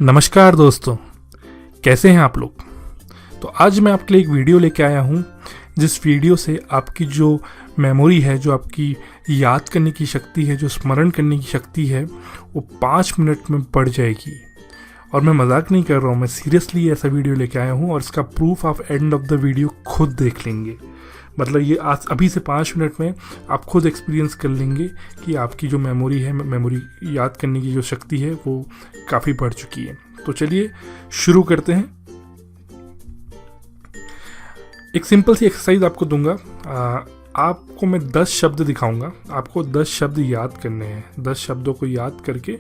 नमस्कार दोस्तों, कैसे हैं आप लोग। तो आज मैं आपके लिए एक वीडियो लेके आया हूं, जिस वीडियो से आपकी जो मेमोरी है, जो आपकी याद करने की शक्ति है, जो स्मरण करने की शक्ति है, वो 5 मिनट में बढ़ जाएगी। और मैं मजाक नहीं कर रहा हूँ, मैं सीरियसली ऐसा वीडियो लेके आया हूँ और इसका प्रूफ आप एंड ऑफ द वीडियो खुद देख लेंगे। मतलब ये आज अभी से 5 मिनट में आप खुद एक्सपीरियंस कर लेंगे कि आपकी जो मेमोरी है, मेमोरी याद करने की जो शक्ति है, वो काफ़ी बढ़ चुकी है। तो चलिए शुरू करते हैं। एक सिंपल सी एक्सरसाइज आपको दूंगा। आपको मैं 10 शब्द दिखाऊंगा, आपको 10 शब्द याद करने हैं। 10 शब्दों को याद करके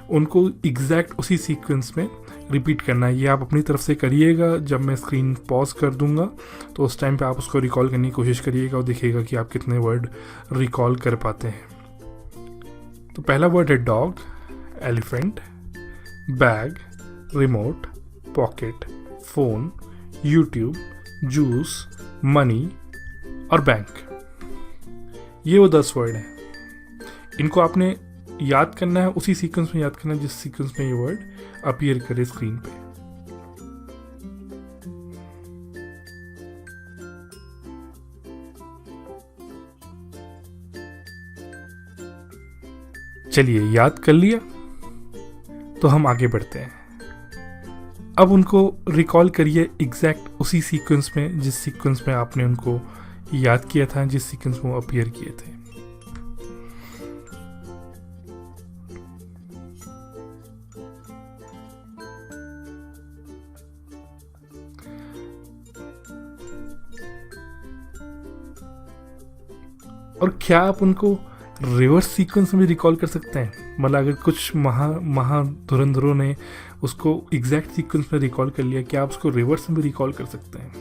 उनको एग्जैक्ट उसी सीक्वेंस में रिपीट करना है। ये आप अपनी तरफ से करिएगा। जब मैं स्क्रीन पॉज कर दूंगा तो उस टाइम पे आप उसको रिकॉल करने की कोशिश करिएगा और देखिएगा कि आप कितने वर्ड रिकॉल कर पाते हैं। तो पहला वर्ड है dog, elephant, bag, remote, pocket, phone, YouTube, juice, money और बैंक। ये वो 10 वर्ड हैं। इनको आपने याद करना है, उसी सीक्वेंस में याद करना है जिस सीक्वेंस में ये वर्ड अपीयर करे स्क्रीन पे। चलिए, याद कर लिया तो हम आगे बढ़ते हैं। अब उनको रिकॉल करिए एग्जैक्ट उसी सीक्वेंस में जिस सीक्वेंस में आपने उनको याद किया था, जिस सीक्वेंस में वो अपीयर किए थे। और क्या आप उनको रिवर्स सीक्वेंस में भी रिकॉल कर सकते हैं? मतलब अगर कुछ धुरंधरों ने उसको एग्जैक्ट सीक्वेंस में रिकॉल कर लिया, क्या आप उसको रिवर्स में भी रिकॉल कर सकते हैं?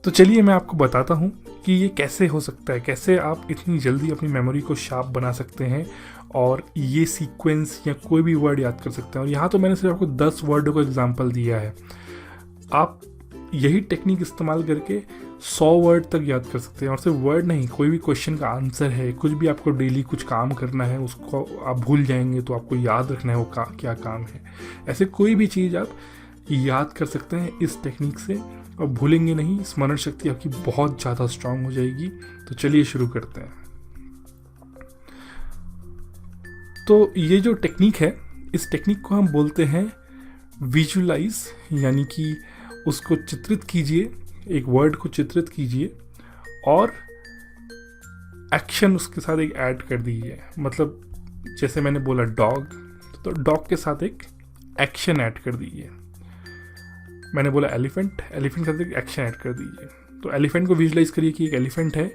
तो चलिए मैं आपको बताता हूँ कि ये कैसे हो सकता है, कैसे आप इतनी जल्दी अपनी मेमोरी को शार्प बना सकते हैं और ये सीक्वेंस या कोई भी वर्ड याद कर सकते हैं। और यहाँ तो मैंने सिर्फ आपको 10 वर्ड को एग्जाम्पल दिया है। आप यही टेक्निक इस्तेमाल करके 100 वर्ड तक याद कर सकते हैं। और सिर्फ वर्ड नहीं, कोई भी क्वेश्चन का आंसर है, कुछ भी आपको डेली कुछ काम करना है, उसको आप भूल जाएंगे तो आपको याद रखना है वो क्या काम है। ऐसे कोई भी चीज़ आप याद कर सकते हैं इस टेक्निक से और भूलेंगे नहीं। स्मरण शक्ति आपकी बहुत ज़्यादा स्ट्रांग हो जाएगी। तो चलिए शुरू करते हैं। तो ये जो टेक्निक है, इस टेक्निक को हम बोलते हैं विजुलाइज, यानी कि उसको चित्रित कीजिए, एक वर्ड को चित्रित कीजिए और एक्शन उसके साथ एक ऐड कर दीजिए। मतलब जैसे मैंने बोला डॉग, तो डॉग के साथ एक एक्शन ऐड कर दीजिए। मैंने बोला एलिफेंट, एलिफेंट के साथ एक एक्शन ऐड कर दीजिए। तो एलिफेंट को विजुलाइज करिए कि एक एलिफेंट है,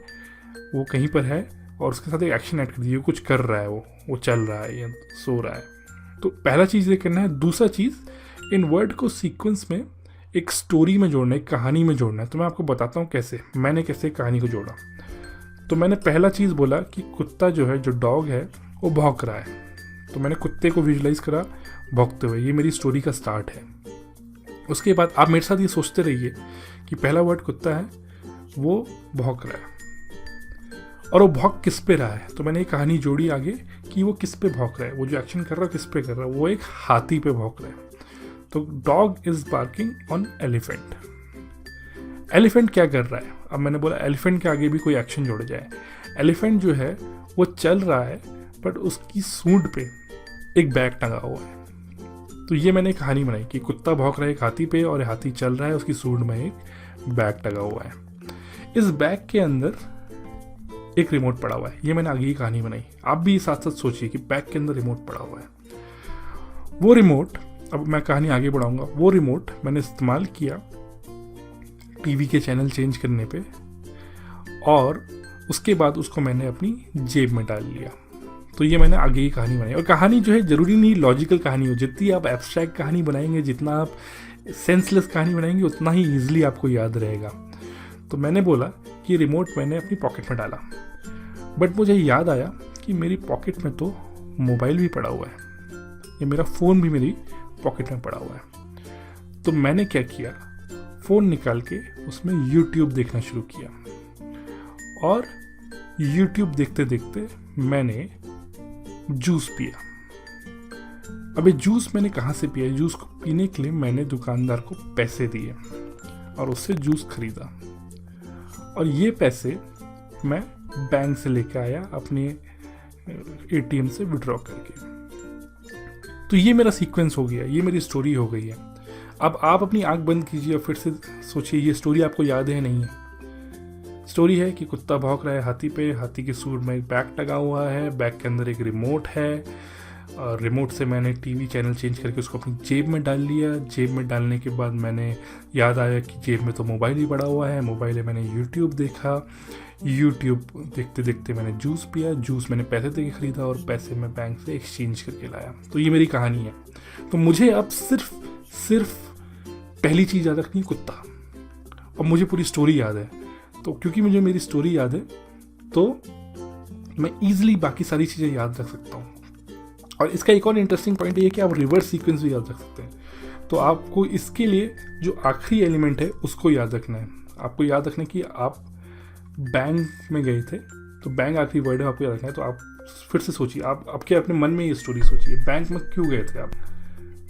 वो कहीं पर है और उसके साथ एक एक्शन ऐड कर दीजिए। कुछ कर रहा है, वो चल रहा है या सो रहा है। तो पहला चीज़ ये करना है। दूसरा चीज़, इन वर्ड को सीक्वेंस में एक स्टोरी में जोड़ना है, एक कहानी में जोड़ना है। तो मैं आपको बताता हूँ कैसे मैंने कहानी को जोड़ा। तो मैंने पहला चीज़ बोला कि कुत्ता जो है, जो डॉग है, वो भौंक रहा है। तो मैंने कुत्ते को विजुलाइज करा भौंकते हुए। ये मेरी स्टोरी का स्टार्ट है। उसके बाद आप मेरे साथ ये सोचते रहिए कि पहला वर्ड कुत्ता है, वो भौंक रहा है और वो भौंक किस पे रहा है। तो मैंने एक कहानी जोड़ी आगे कि वो किस पे भौंक रहा है, वो जो एक्शन कर रहा है किस पे कर रहा है। वो एक हाथी पे भौंक रहा है। तो dog is barking on elephant. Elephant क्या कर रहा है? अब मैंने बोला एलिफेंट के आगे भी कोई एक्शन जोड़ जाए। एलिफेंट जो है वो चल रहा है, बट उसकी सूंड पे एक बैग टंगा हुआ है। तो ये मैंने कहानी बनाई कि कुत्ता भौंक रहा है एक हाथी पे और हाथी चल रहा है, उसकी सूंड में एक बैग टंगा हुआ है। इस बैग के अंदर एक रिमोट पड़ा हुआ है। ये मैंने आगे की कहानी बनाई। आप भी साथ साथ सोचिए कि बैग के अंदर रिमोट पड़ा हुआ है। वो रिमोट, अब मैं कहानी आगे बढ़ाऊंगा, वो रिमोट मैंने इस्तेमाल किया टीवी के चैनल चेंज करने पे और उसके बाद उसको मैंने अपनी जेब में डाल लिया। तो ये मैंने आगे की कहानी बनाई। और कहानी जो है ज़रूरी नहीं लॉजिकल कहानी हो। जितनी आप एब्स्ट्रैक्ट कहानी बनाएंगे, जितना आप सेंसलेस कहानी बनाएंगे, उतना ही ईजिली आपको याद रहेगा। तो मैंने बोला कि रिमोट मैंने अपनी पॉकेट में डाला, बट मुझे याद आया कि मेरी पॉकेट में तो मोबाइल भी पड़ा हुआ है, ये मेरा फ़ोन भी मेरी पॉकेट में पड़ा हुआ है। तो मैंने क्या किया, फ़ोन निकाल के उसमें YouTube देखना शुरू किया और YouTube देखते देखते मैंने जूस पिया। अबे जूस मैंने कहाँ से पिया? जूस को पीने के लिए मैंने दुकानदार को पैसे दिए और उससे जूस खरीदा, और ये पैसे मैं बैंक से लेके आया अपने एटीएम से विड्रॉ करके। तो ये मेरा सीक्वेंस हो गया, ये मेरी स्टोरी हो गई है। अब आप अपनी आंख बंद कीजिए और फिर से सोचिए ये स्टोरी आपको याद है नहीं है। स्टोरी है कि कुत्ता भौंक रहा है हाथी पे, हाथी के सूंड में एक बैग टंगा हुआ है, बैग के अंदर एक रिमोट है, और रिमोट से मैंने टीवी चैनल चेंज करके उसको अपनी जेब में डाल लिया। जेब में डालने के बाद मैंने याद आया कि जेब में तो मोबाइल ही पड़ा हुआ है, मोबाइल में मैंने यूट्यूब देखा, यूट्यूब देखते देखते मैंने जूस पिया, जूस मैंने पैसे दे के ख़रीदा और पैसे मैं बैंक से एक्सचेंज करके लाया। तो ये मेरी कहानी है। तो मुझे अब सिर्फ पहली चीज़ याद रखनी है, कुत्ता, और मुझे पूरी स्टोरी याद है। तो क्योंकि मुझे मेरी स्टोरी याद है तो मैं ईजिली बाकी सारी चीज़ें याद रख सकता हूँ। और इसका एक और इंटरेस्टिंग पॉइंट ये है कि आप रिवर्स सीक्वेंस भी याद रख सकते हैं। तो आपको इसके लिए जो आखिरी एलिमेंट है उसको याद रखना है। आपको याद रखना है कि आप बैंक में गए थे, तो बैंक आखिरी वर्ड है, आपको याद रखना है। तो आप फिर से सोचिए, आप आपके अपने मन में ये स्टोरी सोचिए, बैंक में क्यों गए थे आप?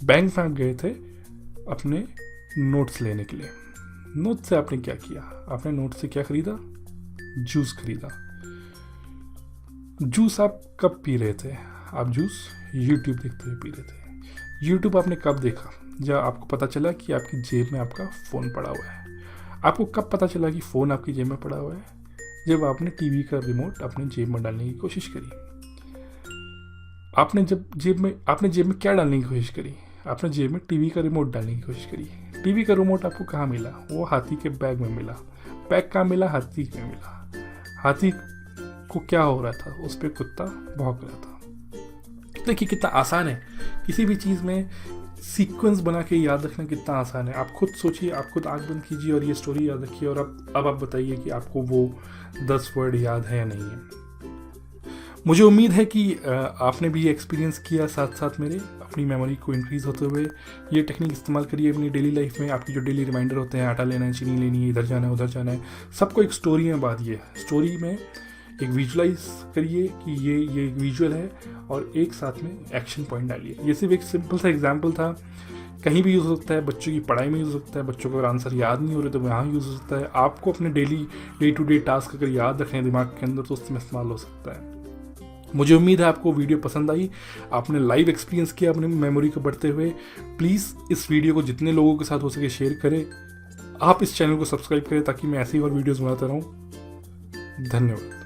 बैंक में आप गए थे अपने नोट्स लेने के लिए। नोट से आपने क्या किया? आपने नोट से क्या खरीदा? जूस खरीदा। जूस आप कब पी रहे थे? आप जूस यूट्यूब देखते हुए पी रहे थे। यूट्यूब आपने कब देखा? जब आपको पता चला कि आपकी जेब में आपका फ़ोन पड़ा हुआ है। आपको कब पता चला कि फ़ोन आपकी जेब में पड़ा हुआ है? जब आपने टीवी का रिमोट अपने जेब में डालने की कोशिश करी। आपने जेब में क्या डालने की कोशिश करी? आपने जेब में टीवी का रिमोट डालने की कोशिश करी। टीवी का रिमोट आपको कहाँ मिला? वो हाथी के बैग में मिला। बैग कहाँ मिला? हाथी में मिला। हाथी को क्या हो रहा था? उस पर कुत्ता भौंक रहा था। देखिए कितना आसान है, किसी भी चीज़ में सीक्वेंस बना के याद रखना कितना आसान है। आप खुद सोचिए, आप खुद आंख बंद कीजिए और ये स्टोरी याद रखिए, और अब आप बताइए कि आपको वो 10 वर्ड याद है या नहीं है। मुझे उम्मीद है कि आपने भी ये एक्सपीरियंस किया साथ साथ मेरे, अपनी मेमोरी को इंक्रीज़ होते हुए ये टेक्निक इस्तेमाल करिए अपनी डेली लाइफ में। आपकी जो डेली रिमाइंडर होते हैं, आटा लेना है, चीनी लेनी है, इधर जाना है, उधर जाना है, सबको एक स्टोरी में बांधिए। स्टोरी में एक विजुलाइज करिए कि ये विजुअल है, और एक साथ में एक्शन पॉइंट डालिए। ये सिर्फ एक सिंपल सा एग्जांपल था, कहीं भी यूज़ हो सकता है, बच्चों की पढ़ाई में यूज़ हो सकता है, बच्चों को अगर आंसर याद नहीं हो रहे तो वहाँ यूज़ हो सकता है। आपको अपने डे टू डे टास्क अगर याद रखने हैं दिमाग के अंदर तो उसमें इस्तेमाल हो सकता है। मुझे उम्मीद है आपको वीडियो पसंद आई, आपने लाइव एक्सपीरियंस किया अपनी मेमोरी को बढ़ते हुए। प्लीज़ इस वीडियो को जितने लोगों के साथ हो सके शेयर करें। आप इस चैनल को सब्सक्राइब करें ताकि मैं ऐसी और वीडियोज़ बनाता रहूँ। धन्यवाद।